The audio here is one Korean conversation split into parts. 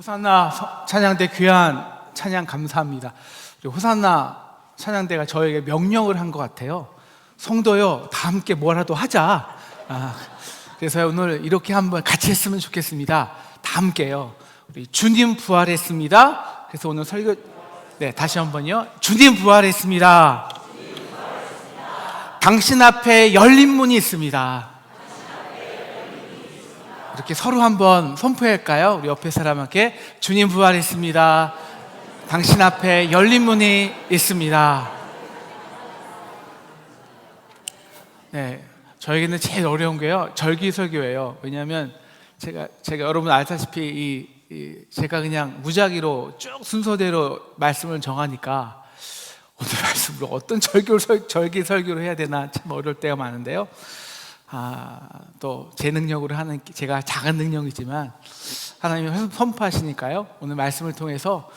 호산나 찬양대 귀한 찬양 감사합니다. 호산나 찬양대가 저에게 명령을 한 것 같아요. 성도요, 다 함께 뭐라도 하자. 그래서 오늘 이렇게 한번 같이 했으면 좋겠습니다. 다 함께요. 우리 주님 부활했습니다. 그래서 오늘 설교, 다시 한번요. 주님 부활했습니다. 당신 앞에 열린 문이 있습니다. 이렇게 서로 한번 선포할까요? 우리 옆에 사람에게 주님 부활했습니다. 당신 앞에 열린 문이 있습니다. 저에게는 제일 어려운 게요, 절기설교예요. 왜냐하면 제가 여러분 알다시피 제가 그냥 무작위로 쭉 순서대로 말씀을 정하니까 오늘 말씀으로 어떤 절기설교를 해야 되나 참 어려울 때가 많은데요. 또 제 능력으로 하는, 제가 작은 능력이지만 하나님이 선포하시니까요, 오늘 말씀을 통해서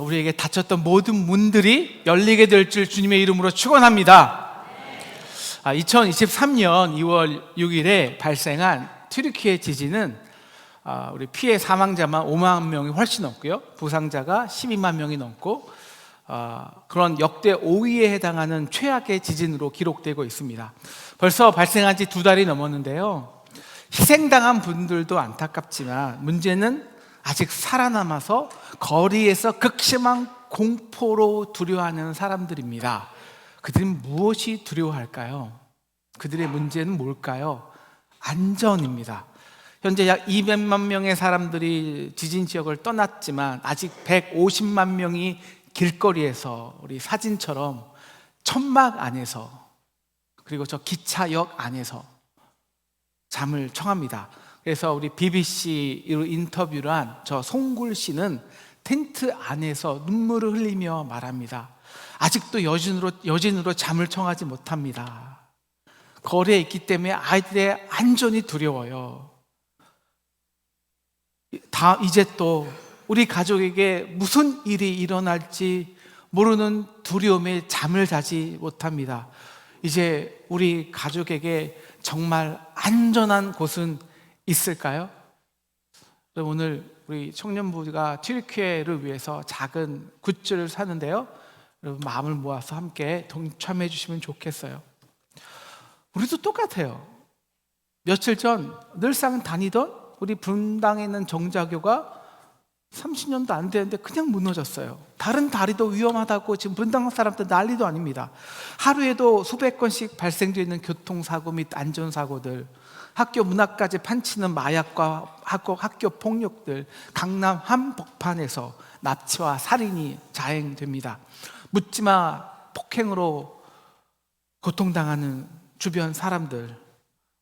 우리에게 닫혔던 모든 문들이 열리게 될 줄 주님의 이름으로 축원합니다. 2023년 2월 6일에 발생한 튀르키예 지진은 우리 피해 사망자만 5만 명이 훨씬 넘고요, 부상자가 12만 명이 넘고 그런 역대 5위에 해당하는 최악의 지진으로 기록되고 있습니다. 벌써 발생한 지 2달이 넘었는데요, 희생당한 분들도 안타깝지만 문제는 아직 살아남아서 거리에서 극심한 공포로 두려워하는 사람들입니다. 그들은 무엇이 두려워할까요? 그들의 문제는 뭘까요? 안전입니다. 현재 약 200만 명의 사람들이 지진 지역을 떠났지만 아직 150만 명이 길거리에서, 우리 사진처럼 천막 안에서, 그리고 저 기차역 안에서 잠을 청합니다. 그래서 우리 BBC로 인터뷰를 한 저 송굴 씨는 텐트 안에서 눈물을 흘리며 말합니다. 아직도 여진으로 잠을 청하지 못합니다. 거리에 있기 때문에 아이들의 안전이 두려워요. 이제 또 우리 가족에게 무슨 일이 일어날지 모르는 두려움에 잠을 자지 못합니다. 이제 우리 가족에게 정말 안전한 곳은 있을까요? 오늘 우리 청년부가 튀르키예를 위해서 작은 굿즈를 사는데요, 여러분 마음을 모아서 함께 동참해 주시면 좋겠어요. 우리도 똑같아요. 며칠 전 늘상 다니던 우리 분당에 있는 정자교가 30년도 안 되는데 그냥 무너졌어요. 다른 다리도 위험하다고 지금 분당 사람들 난리도 아닙니다. 하루에도 수백 건씩 발생되는 교통사고 및 안전사고들, 학교 문 앞까지 판치는 마약과 학교 폭력들, 강남 한복판에서 납치와 살인이 자행됩니다. 묻지마 폭행으로 고통당하는 주변 사람들,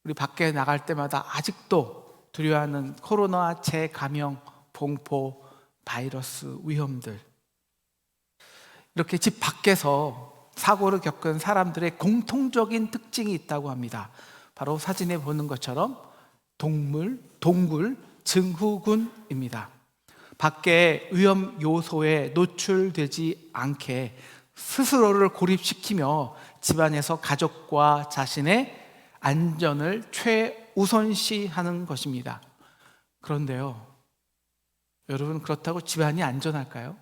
우리 밖에 나갈 때마다 아직도 두려워하는 코로나 재감염 공포, 바이러스 위험들, 이렇게 집 밖에서 사고를 겪은 사람들의 공통적인 특징이 있다고 합니다. 바로 사진에 보는 것처럼 동굴 증후군입니다. 밖에 위험 요소에 노출되지 않게 스스로를 고립시키며 집안에서 가족과 자신의 안전을 최우선시하는 것입니다. 그런데요, 여러분, 그렇다고 집안이 안전할까요?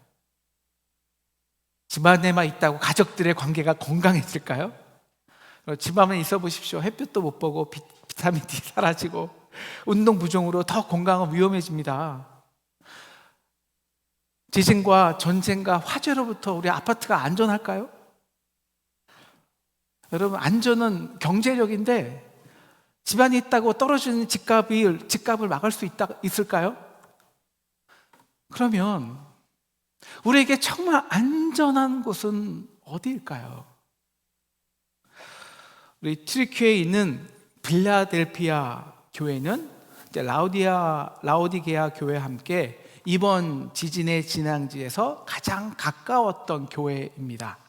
집안에만 있다고 가족들의 관계가 건강해질까요? 집안에 있어 보십시오. 햇볕도 못 보고 비타민 D 사라지고 운동 부족으로 더 건강은 위험해집니다. 지진과 전쟁과 화재로부터 우리 아파트가 안전할까요? 여러분, 안전은 경제력인데 집안에 있다고 떨어지는 집값을 막을 수 있을까요? 그러면 우리에게 정말 안전한 곳은 어디일까요? 우리 튀르키예에 있는 빌라델피아 교회는 라오디게아 교회와 함께 이번 지진의 진앙지에서 가장 가까웠던 교회입니다.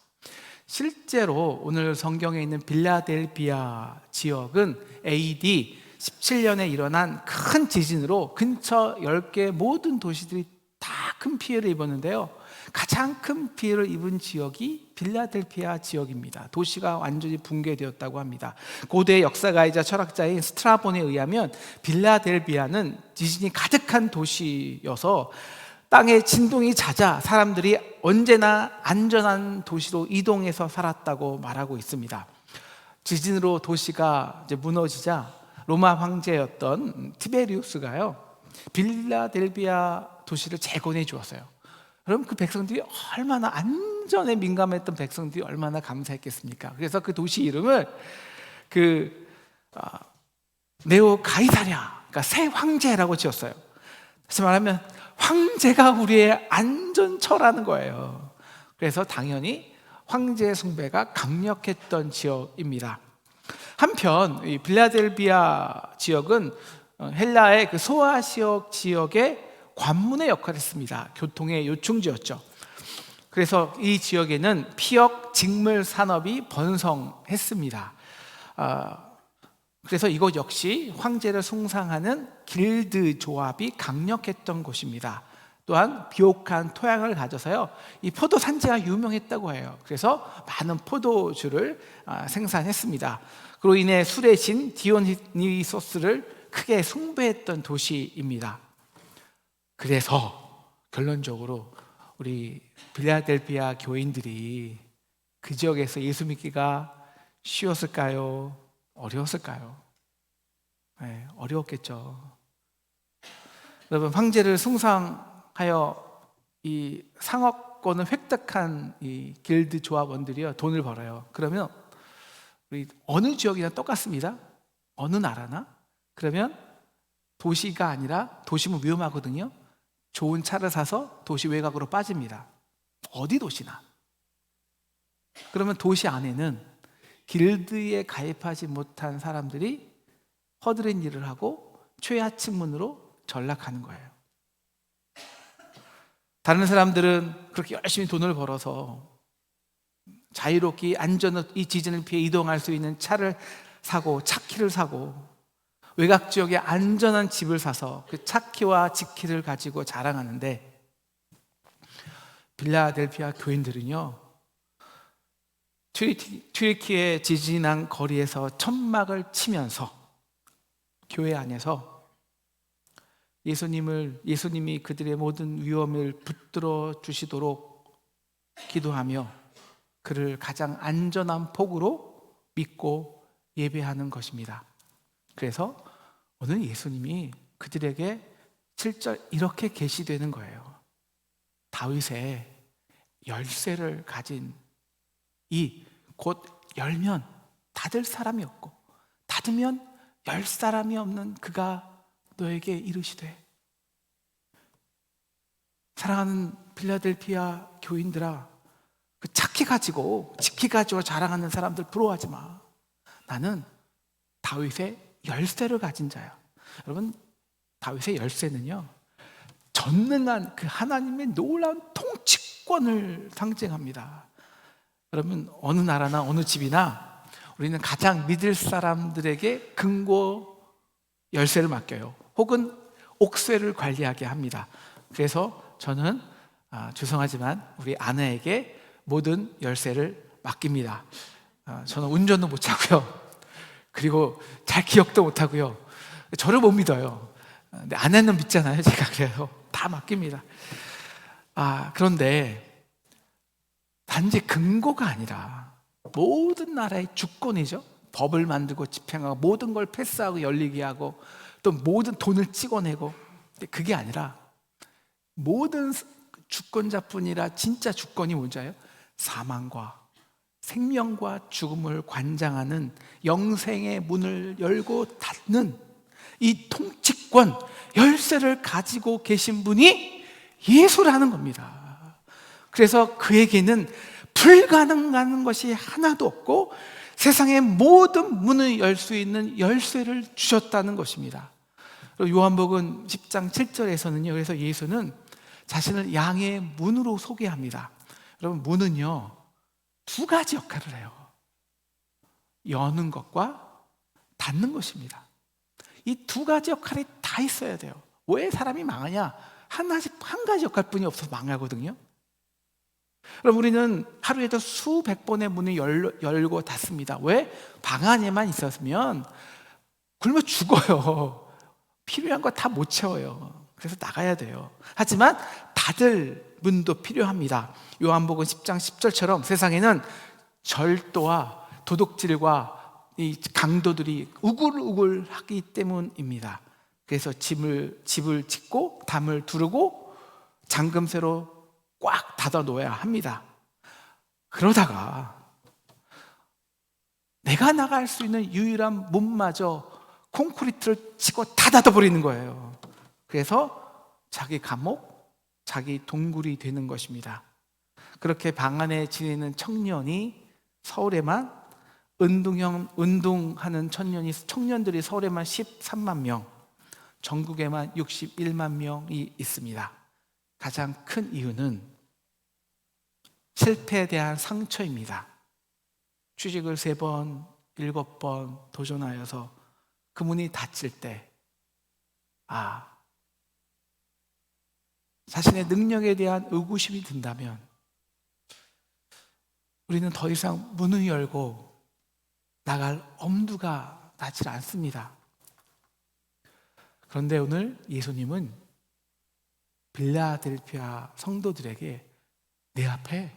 실제로 오늘 성경에 있는 빌라델피아 지역은 AD 17년에 일어난 큰 지진으로 근처 10개 모든 도시들이 다 큰 피해를 입었는데요, 가장 큰 피해를 입은 지역이 빌라델피아 지역입니다. 도시가 완전히 붕괴되었다고 합니다. 고대 역사가이자 철학자인 스트라본에 의하면 빌라델피아는 지진이 가득한 도시여서 땅에 진동이 잦아 사람들이 언제나 안전한 도시로 이동해서 살았다고 말하고 있습니다. 지진으로 도시가 이제 무너지자 로마 황제였던 티베리우스가요, 빌라델피아 도시를 재건해 주었어요. 그럼 그 백성들이 얼마나, 안전에 민감했던 백성들이 얼마나 감사했겠습니까? 그래서 그 도시 이름을 네오 가이사랴, 그러니까 새 황제라고 지었어요. 다시 말하면 황제가 우리의 안전처라는 거예요. 그래서 당연히 황제 숭배가 강력했던 지역입니다. 한편 이 빌라델피아 지역은 헬라의 그 소아시아 지역의 관문의 역할을 했습니다. 교통의 요충지였죠. 그래서 이 지역에는 피역 직물 산업이 번성했습니다. 그래서 이곳 역시 황제를 숭상하는 길드 조합이 강력했던 곳입니다. 또한 비옥한 토양을 가져서요, 이 포도 산지가 유명했다고 해요. 그래서 많은 포도주를 생산했습니다. 그로 인해 술의 신 디오니소스를 크게 숭배했던 도시입니다. 그래서 결론적으로 우리 빌라델피아 교인들이 그 지역에서 예수 믿기가 쉬웠을까요? 어려웠을까요? 네, 어려웠겠죠. 여러분, 황제를 숭상하여 이 상업권을 획득한 이 길드 조합원들이요, 돈을 벌어요. 그러면 우리 어느 지역이나 똑같습니다. 어느 나라나. 그러면 도시가 아니라, 도시면 위험하거든요. 좋은 차를 사서 도시 외곽으로 빠집니다. 어디 도시나. 그러면 도시 안에는 길드에 가입하지 못한 사람들이 허드렛 일을 하고 최하층문으로 전락하는 거예요. 다른 사람들은 그렇게 열심히 돈을 벌어서 자유롭게 안전한 이 지진을 피해 이동할 수 있는 차를 사고 차키를 사고 외곽 지역에 안전한 집을 사서 그 차키와 집키를 가지고 자랑하는데, 빌라델피아 교인들은요, 튀르키예 지진한 거리에서 천막을 치면서 교회 안에서 예수님이 그들의 모든 위험을 붙들어 주시도록 기도하며 그를 가장 안전한 폭으로 믿고 예배하는 것입니다. 그래서 오늘 예수님이 그들에게 7절 이렇게 계시되는 거예요. 다윗의 열쇠를 가진 이, 곧 열면 닫을 사람이 없고 닫으면 열 사람이 없는 그가 너에게 이르시되. 사랑하는 빌라델피아 교인들아, 그 차키 가지고 지키 가지고 자랑하는 사람들 부러워하지 마. 나는 다윗의 열쇠를 가진 자야. 여러분, 다윗의 열쇠는요, 전능한 그 하나님의 놀라운 통치권을 상징합니다. 여러분, 어느 나라나 어느 집이나 우리는 가장 믿을 사람들에게 금고 열쇠를 맡겨요. 혹은 옥쇠를 관리하게 합니다. 그래서 저는 죄송하지만 우리 아내에게 모든 열쇠를 맡깁니다. 저는 운전도 못하고요, 그리고 잘 기억도 못하고요, 저를 못 믿어요. 근데 아내는 믿잖아요. 제가. 그래요. 다 맡깁니다. 그런데 단지 근거가 아니라 모든 나라의 주권이죠. 법을 만들고 집행하고 모든 걸 패스하고 열리게 하고 또 모든 돈을 찍어내고. 근데 그게 아니라 모든 주권자뿐이라 진짜 주권이 뭔지요? 사망과 생명과 죽음을 관장하는 영생의 문을 열고 닫는 이 통치권 열쇠를 가지고 계신 분이 예수라는 겁니다. 그래서 그에게는 불가능한 것이 하나도 없고 세상의 모든 문을 열 수 있는 열쇠를 주셨다는 것입니다. 요한복음 10장 7절에서는요, 그래서 예수는 자신을 양의 문으로 소개합니다. 여러분, 문은요 두 가지 역할을 해요. 여는 것과 닫는 것입니다. 이 두 가지 역할이 다 있어야 돼요. 왜 사람이 망하냐? 한 가지 역할뿐이 없어서 망하거든요. 그럼 우리는 하루에도 수백 번의 문을 열고 닫습니다. 왜? 방 안에만 있었으면 굶어 죽어요. 필요한 거 다 못 채워요. 그래서 나가야 돼요. 하지만 닫을 문도 필요합니다. 요한복음 10장 10절처럼 세상에는 절도와 도둑질과 이 강도들이 우글우글하기 때문입니다. 그래서 집을 짓고 담을 두르고 잠금쇠로 꽉 닫아 놓아야 합니다. 그러다가 내가 나갈 수 있는 유일한 문마저 콘크리트를 치고 다 닫아버리는 거예요. 그래서 자기 감옥, 자기 동굴이 되는 것입니다. 그렇게 방 안에 지내는 청년이 서울에만 운동하는 청년들이 서울에만 13만 명, 전국에만 61만 명이 있습니다. 가장 큰 이유는 실패에 대한 상처입니다. 취직을 3번, 7번 도전하여서 그 문이 닫힐 때, 자신의 능력에 대한 의구심이 든다면 우리는 더 이상 문을 열고 나갈 엄두가 나질 않습니다. 그런데 오늘 예수님은 빌라델피아 성도들에게 내 앞에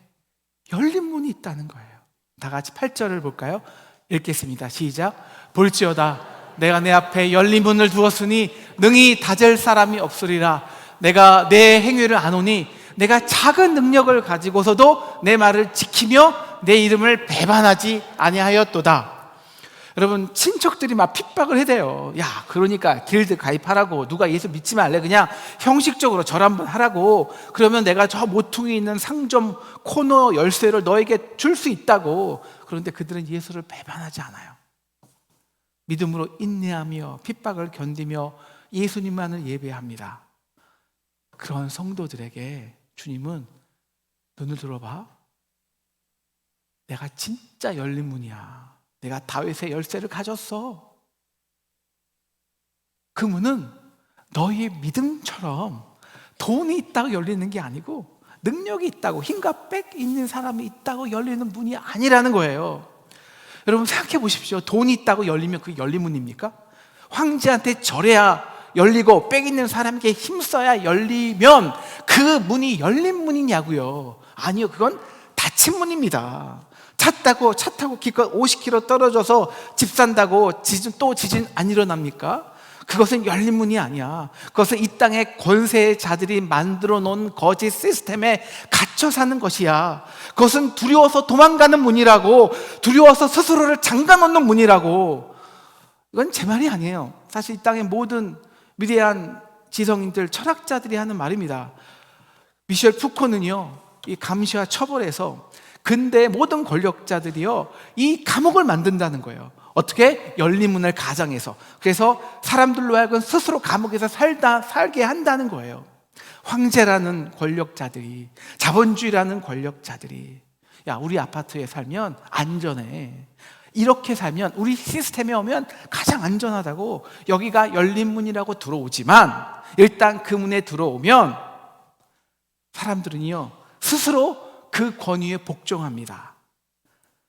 열린 문이 있다는 거예요. 다 같이 8절을 볼까요? 읽겠습니다. 시작. 볼지어다 내가 내 앞에 열린 문을 두었으니 능히 닫을 사람이 없으리라. 내가 내 행위를 아노니 내가 작은 능력을 가지고서도 내 말을 지키며 내 이름을 배반하지 아니하였도다. 여러분, 친척들이 막 핍박을 해대요. 야, 그러니까 길드 가입하라고, 누가 예수 믿지 말래, 그냥 형식적으로 절 한번 하라고, 그러면 내가 저 모퉁이 있는 상점 코너 열쇠를 너에게 줄 수 있다고. 그런데 그들은 예수를 배반하지 않아요. 믿음으로 인내하며 핍박을 견디며 예수님만을 예배합니다. 그런 성도들에게 주님은 눈을 들어봐, 내가 진짜 열린 문이야. 내가 다윗의 열쇠를 가졌어. 그 문은 너희의 믿음처럼 돈이 있다고 열리는 게 아니고 능력이 있다고, 힘과 빽 있는 사람이 있다고 열리는 문이 아니라는 거예요. 여러분 생각해 보십시오. 돈이 있다고 열리면 그게 열린 문입니까? 황제한테 절해야 열리고 빽 있는 사람에게 힘써야 열리면 그 문이 열린 문이냐고요. 아니요, 그건 닫힌 문입니다. 차 타고 기껏 50km 떨어져서 집 산다고 지진 안 일어납니까? 그것은 열린 문이 아니야. 그것은 이 땅의 권세자들이 만들어 놓은 거짓 시스템에 갇혀 사는 것이야. 그것은 두려워서 도망가는 문이라고, 두려워서 스스로를 잠가 놓는 문이라고. 이건 제 말이 아니에요. 사실 이 땅의 모든 위대한 지성인들, 철학자들이 하는 말입니다. 미셸 푸코는요, 이 감시와 처벌에서 근대 모든 권력자들이요, 이 감옥을 만든다는 거예요. 어떻게? 열린 문을 가장해서. 그래서 사람들로 하여금 스스로 감옥에서 살게 한다는 거예요. 황제라는 권력자들이, 자본주의라는 권력자들이, 야, 우리 아파트에 살면 안전해, 이렇게 살면, 우리 시스템에 오면 가장 안전하다고 여기가 열린 문이라고 들어오지만, 일단 그 문에 들어오면 사람들은요 스스로 그 권위에 복종합니다.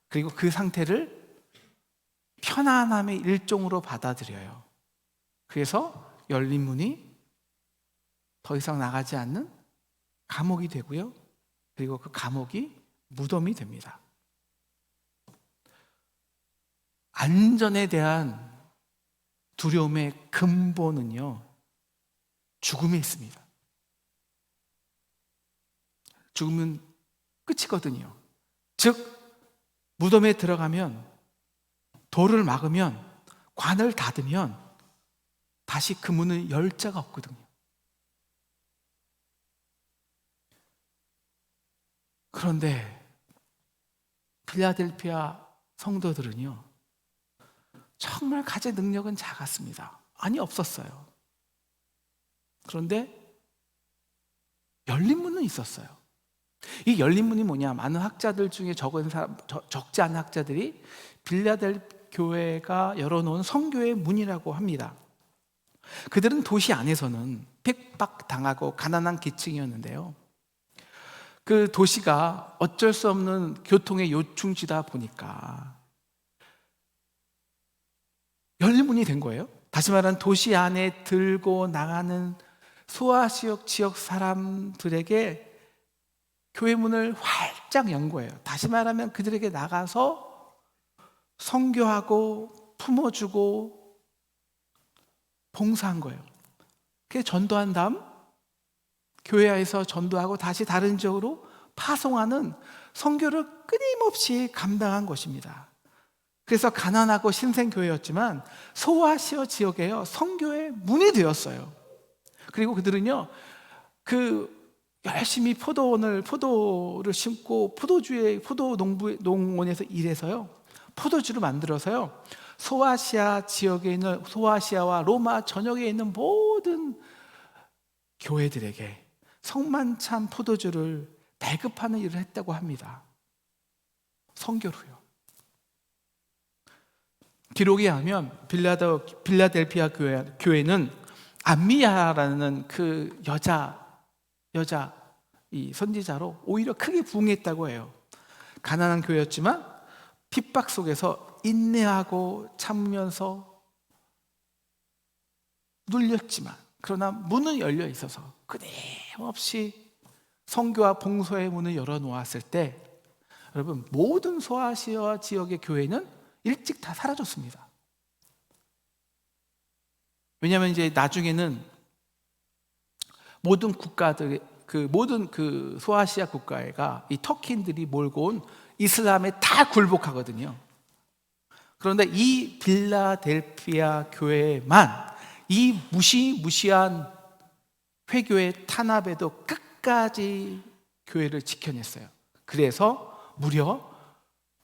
그리고 그 상태를 편안함의 일종으로 받아들여요. 그래서 열린 문이 더 이상 나가지 않는 감옥이 되고요, 그리고 그 감옥이 무덤이 됩니다. 안전에 대한 두려움의 근본은요, 죽음에 있습니다. 죽음은 끝이거든요. 즉, 무덤에 들어가면, 돌을 막으면, 관을 닫으면 다시 그 문을 열 자가 없거든요. 그런데 필라델피아 성도들은요, 정말 가진 능력은 작았습니다. 아니, 없었어요. 그런데 열린 문은 있었어요. 이 열린 문이 뭐냐? 많은 학자들 중에 적지 않은 학자들이 빌라델 교회가 열어놓은 성교의 문이라고 합니다. 그들은 도시 안에서는 핍박당하고 가난한 계층이었는데요, 그 도시가 어쩔 수 없는 교통의 요충지다 보니까 열문이 된 거예요. 다시 말하면 도시 안에 들고 나가는 소아시역 지역 사람들에게 교회 문을 활짝 연 거예요. 다시 말하면 그들에게 나가서 선교하고 품어주고 봉사한 거예요. 그게 전도한 다음 교회에서 전도하고 다시 다른 지역으로 파송하는 선교를 끊임없이 감당한 것입니다. 그래서 가난하고 신생교회였지만 소아시아 지역에요 선교의 문이 되었어요. 그리고 그들은요 열심히 포도를 심고 농원에서 일해서요 포도주를 만들어서요 소아시아 지역에 있는 소아시아와 로마 전역에 있는 모든 교회들에게 성만찬 포도주를 배급하는 일을 했다고 합니다. 선교로요. 기록에 하면 빌라델피아 교회는 안미야라는 그 여자 이 선지자로 오히려 크게 부흥했다고 해요. 가난한 교회였지만 핍박 속에서 인내하고 참으면서 눌렸지만 그러나 문은 열려 있어서 끊임없이 선교와 봉사의 문을 열어놓았을 때 여러분 모든 소아시아 지역의 교회는 일찍 다 사라졌습니다. 왜냐하면 이제 나중에는 모든 국가들 모든 소아시아 국가가 이 터키인들이 몰고 온 이슬람에 다 굴복하거든요. 그런데 이 빌라델피아 교회만 이 무시무시한 회교의 탄압에도 끝까지 교회를 지켜냈어요. 그래서 무려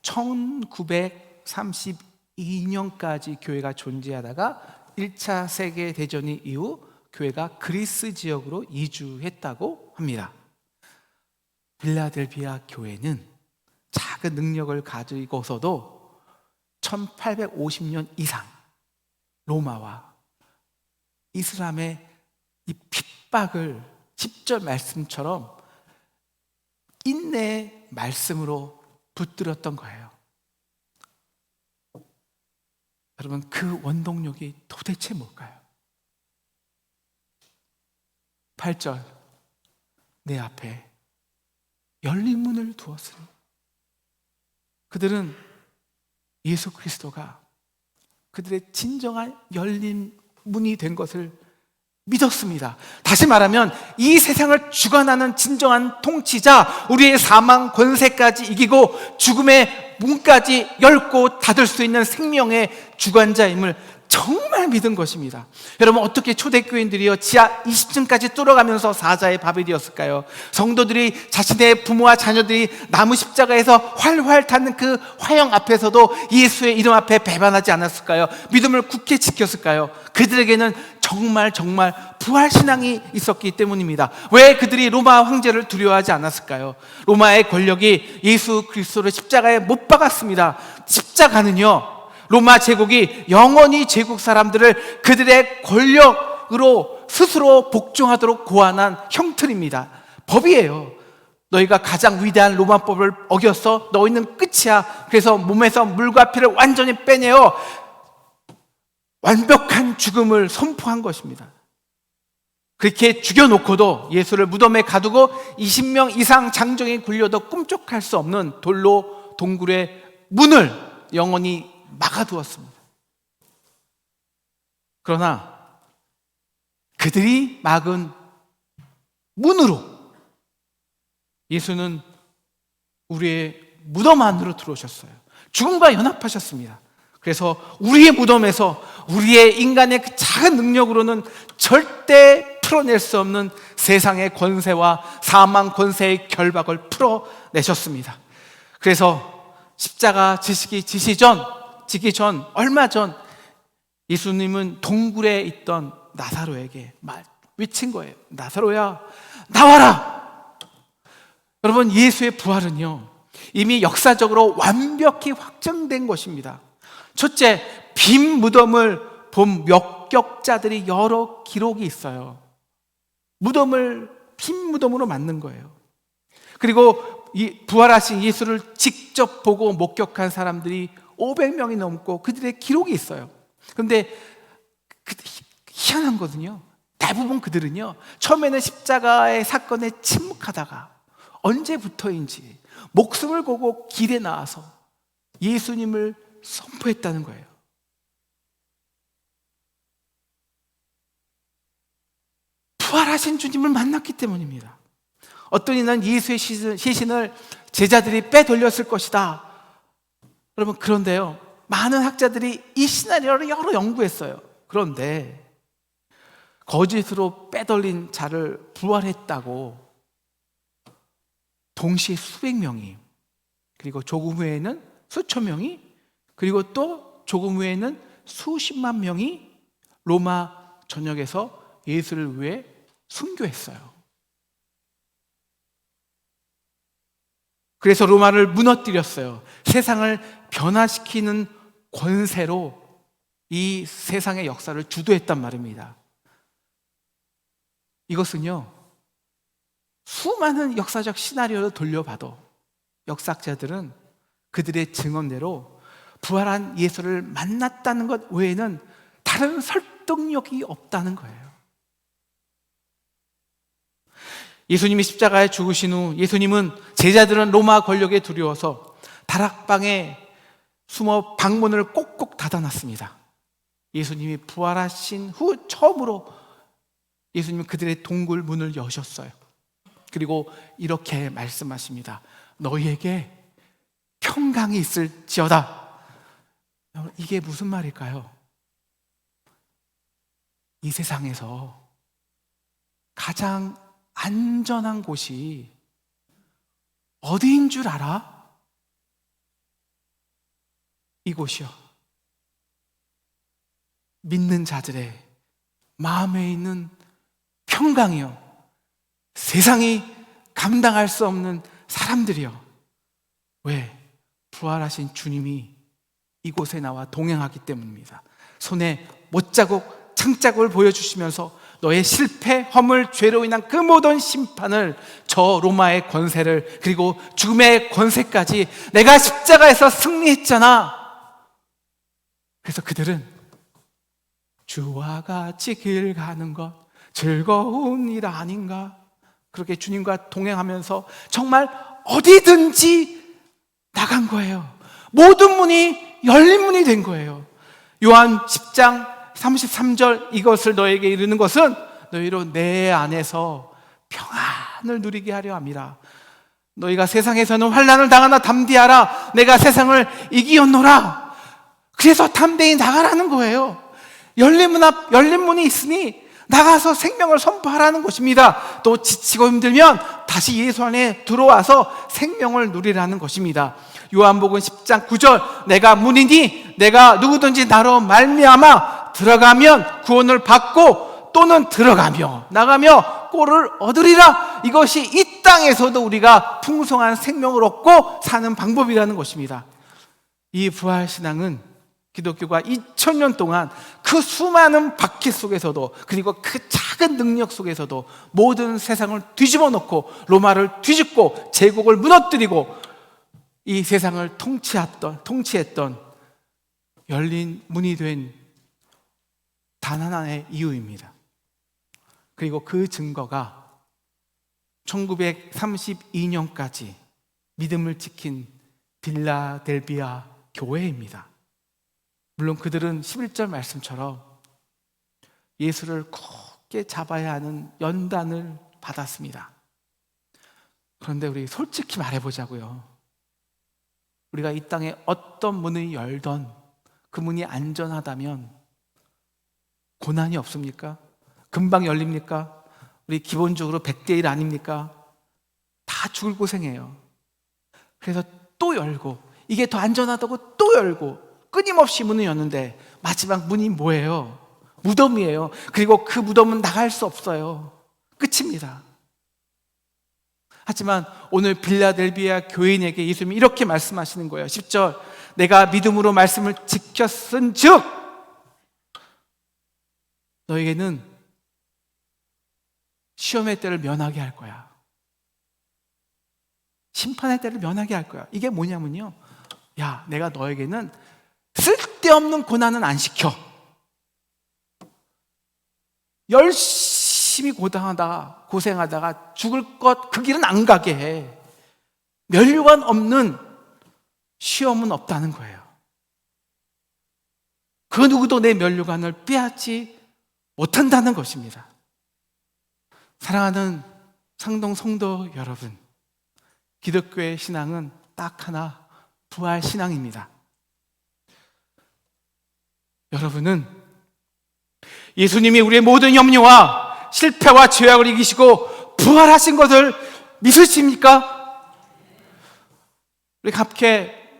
1932년까지 교회가 존재하다가 1차 세계대전 이후 교회가 그리스 지역으로 이주했다고 합니다. 빌라델피아 교회는 작은 능력을 가지고서도 1850년 이상 로마와 이슬람의 이 핍박을 10절 말씀처럼 인내의 말씀으로 붙들었던 거예요. 여러분 그 원동력이 도대체 뭘까요? 8절 내 앞에 열린 문을 두었으니 그들은 예수 그리스도가 그들의 진정한 열린 문이 된 것을 믿었습니다. 다시 말하면 이 세상을 주관하는 진정한 통치자, 우리의 사망 권세까지 이기고 죽음의 문까지 열고 닫을 수 있는 생명의 주관자임을 정말 믿은 것입니다. 여러분 어떻게 초대교인들이요 지하 20층까지 뚫어가면서 사자의 밥이 되었을까요? 성도들이 자신의 부모와 자녀들이 나무 십자가에서 활활 타는 그 화형 앞에서도 예수의 이름 앞에 배반하지 않았을까요? 믿음을 굳게 지켰을까요? 그들에게는 정말 부활신앙이 있었기 때문입니다. 왜 그들이 로마 황제를 두려워하지 않았을까요? 로마의 권력이 예수 그리스도를 십자가에 못 박았습니다. 십자가는요 로마 제국이 영원히 제국 사람들을 그들의 권력으로 스스로 복종하도록 고안한 형틀입니다. 법이에요. 너희가 가장 위대한 로마법을 어겼어? 너희는 끝이야. 그래서 몸에서 물과 피를 완전히 빼내어 완벽한 죽음을 선포한 것입니다. 그렇게 죽여놓고도 예수를 무덤에 가두고 20명 이상 장정이 굴려도 꿈쩍할 수 없는 돌로 동굴의 문을 영원히 막아두었습니다. 그러나 그들이 막은 문으로 예수는 우리의 무덤 안으로 들어오셨어요. 죽음과 연합하셨습니다. 그래서 우리의 무덤에서 우리의 인간의 그 작은 능력으로는 절대 풀어낼 수 없는 세상의 권세와 사망 권세의 결박을 풀어내셨습니다. 그래서 십자가 지기 전 얼마 전 예수님은 동굴에 있던 나사로에게 외친 거예요. 나사로야 나와라. 여러분 예수의 부활은요 이미 역사적으로 완벽히 확정된 것입니다. 첫째, 빈 무덤을 본 목격자들이 여러 기록이 있어요. 빈 무덤으로 맞는 거예요. 그리고 이 부활하신 예수를 직접 보고 목격한 사람들이 500명이 넘고 그들의 기록이 있어요. 그런데 희한한 거든요. 대부분 그들은요, 처음에는 십자가의 사건에 침묵하다가 언제부터인지 목숨을 걸고 길에 나와서 예수님을 선포했다는 거예요. 부활하신 주님을 만났기 때문입니다. 어떤 이는 예수의 시신을 제자들이 빼돌렸을 것이다. 여러분, 그런데요, 많은 학자들이 이 시나리오를 여러 연구했어요. 그런데 거짓으로 빼돌린 자를 부활했다고 동시에 수백 명이, 그리고 조금 후에는 수천 명이, 그리고 또 조금 후에는 수십만 명이 로마 전역에서 예수를 위해 순교했어요. 그래서 로마를 무너뜨렸어요. 세상을 변화시키는 권세로 이 세상의 역사를 주도했단 말입니다. 이것은요, 수많은 역사적 시나리오를 돌려봐도 역사학자들은 그들의 증언대로 부활한 예수를 만났다는 것 외에는 다른 설득력이 없다는 거예요. 예수님이 십자가에 죽으신 후 예수님은, 제자들은 로마 권력에 두려워서 다락방에 숨어 방문을 꼭꼭 닫아놨습니다. 예수님이 부활하신 후 처음으로 예수님은 그들의 동굴 문을 여셨어요. 그리고 이렇게 말씀하십니다. 너희에게 평강이 있을지어다. 이게 무슨 말일까요? 이 세상에서 가장 안전한 곳이 어디인 줄 알아? 이곳이요, 믿는 자들의 마음에 있는 평강이요, 세상이 감당할 수 없는 사람들이요. 왜? 부활하신 주님이 이곳에 나와 동행하기 때문입니다. 손에 못자국, 창자국을 보여주시면서 너의 실패, 허물, 죄로 인한 그 모든 심판을, 저 로마의 권세를, 그리고 죽음의 권세까지 내가 십자가에서 승리했잖아. 그래서 그들은 주와 같이 길 가는 것 즐거운 일 아닌가, 그렇게 주님과 동행하면서 정말 어디든지 나간 거예요. 모든 문이 열린 문이 된 거예요. 요한 10장 33절, 이것을 너에게 이르는 것은 너희로 내 안에서 평안을 누리게 하려 함이라. 너희가 세상에서는 환난을 당하나 담대하라. 내가 세상을 이기었노라. 그래서 담대히 나가라는 거예요. 열린 문이 있으니 나가서 생명을 선포하라는 것입니다. 또 지치고 힘들면 다시 예수 안에 들어와서 생명을 누리라는 것입니다. 요한복음 10장 9절, 내가 문이니 내가 누구든지 나로 말미암아 들어가면 구원을 받고 또는 들어가며 나가며 꼴을 얻으리라. 이것이 이 땅에서도 우리가 풍성한 생명을 얻고 사는 방법이라는 것입니다. 이 부활신앙은 기독교가 2000년 동안 그 수많은 박해 속에서도, 그리고 그 작은 능력 속에서도 모든 세상을 뒤집어 놓고 로마를 뒤집고 제국을 무너뜨리고 이 세상을 통치했던 열린 문이 된 단 하나의 이유입니다. 그리고 그 증거가 1932년까지 믿음을 지킨 빌라델비아 교회입니다. 물론 그들은 11절 말씀처럼 예수를 굳게 잡아야 하는 연단을 받았습니다. 그런데 우리 솔직히 말해보자고요. 우리가 이 땅에 어떤 문을 열던 그 문이 안전하다면 고난이 없습니까? 금방 열립니까? 우리 기본적으로 100대 1 아닙니까? 다 죽을 고생해요. 그래서 또 열고, 이게 더 안전하다고 또 열고, 끊임없이 문을 여는데 마지막 문이 뭐예요? 무덤이에요. 그리고 그 무덤은 나갈 수 없어요. 끝입니다. 하지만 오늘 빌라델비아 교인에게 예수님이 이렇게 말씀하시는 거예요. 10절, 내가 믿음으로 말씀을 지켰은즉 너에게는 시험의 때를 면하게 할 거야. 심판의 때를 면하게 할 거야. 이게 뭐냐면요, 야, 내가 너에게는 쓸데없는 고난은 안 시켜. 열심히 고생하다가 죽을 것 그 길은 안 가게 해. 면류관 없는 시험은 없다는 거예요. 그 누구도 내 면류관을 빼앗지 못한다는 것입니다. 사랑하는 상동 성도 여러분, 기독교의 신앙은 딱 하나, 부활 신앙입니다. 여러분은 예수님이 우리의 모든 염려와 실패와 죄악을 이기시고 부활하신 것을 믿으십니까?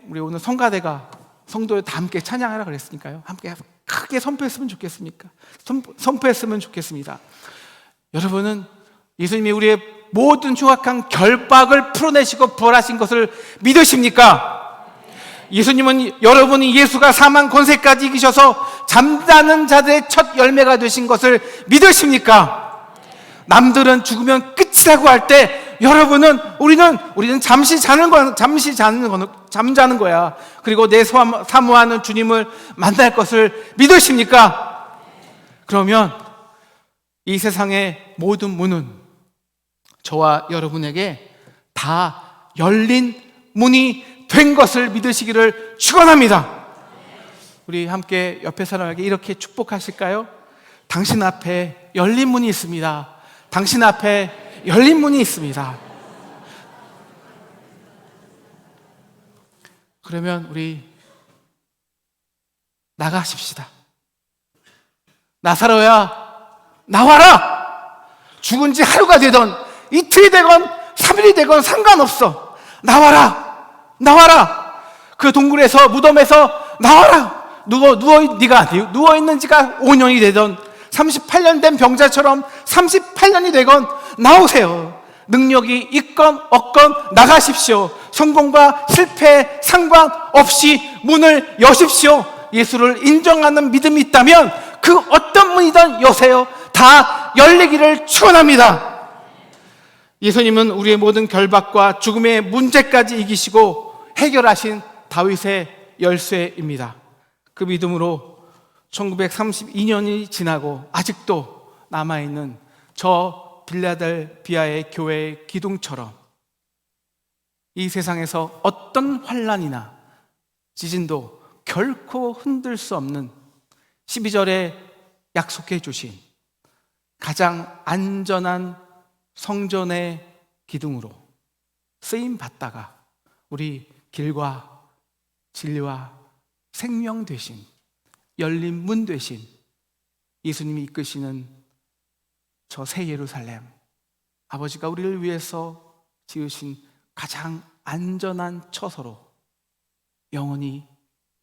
우리 오늘 성가대가 성도들 다 함께 찬양하라 그랬으니까요. 함께 크게 선포했으면 좋겠습니까? 선포했으면 좋겠습니다. 여러분은 예수님이 우리의 모든 흉악한 결박을 풀어내시고 부활하신 것을 믿으십니까? 예수님은 여러분이 예수가 사망 권세까지 이기셔서 잠자는 자들의 첫 열매가 되신 것을 믿으십니까? 남들은 죽으면 끝이라고 할 때 우리는 잠자는 거야. 그리고 내 사모하는 주님을 만날 것을 믿으십니까? 그러면 이 세상의 모든 문은 저와 여러분에게 다 열린 문이 된 것을 믿으시기를 축원합니다. 우리 함께 옆에 사람에게 이렇게 축복하실까요? 당신 앞에 열린 문이 있습니다. 당신 앞에 열린 문이 있습니다. 그러면 우리 나가십시다. 나사로야, 나와라! 죽은 지 하루가 되던 이틀이 되건 3일이 되건 상관없어. 나와라! 그 동굴에서, 무덤에서 나와라! 네가 누워있는 지가 5년이 되던 38년 된 병자처럼 38년이 되건 나오세요. 능력이 있건 없건 나가십시오. 성공과 실패 상관없이 문을 여십시오. 예수를 인정하는 믿음이 있다면 그 어떤 문이든 여세요. 다 열리기를 축원합니다. 예수님은 우리의 모든 결박과 죽음의 문제까지 이기시고 해결하신 다윗의 열쇠입니다. 그 믿음으로 1932년이 지나고 아직도 남아있는 저 빌라델비아의 교회의 기둥처럼 이 세상에서 어떤 환난이나 지진도 결코 흔들 수 없는 12절에 약속해 주신 가장 안전한 성전의 기둥으로 쓰임 받다가 우리 길과 진리와 생명 되신, 열린 문 되신 예수님이 이끄시는 저 새 예루살렘, 아버지가 우리를 위해서 지으신 가장 안전한 처소로 영원히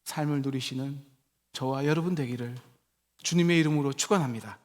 삶을 누리시는 저와 여러분 되기를 주님의 이름으로 축원합니다.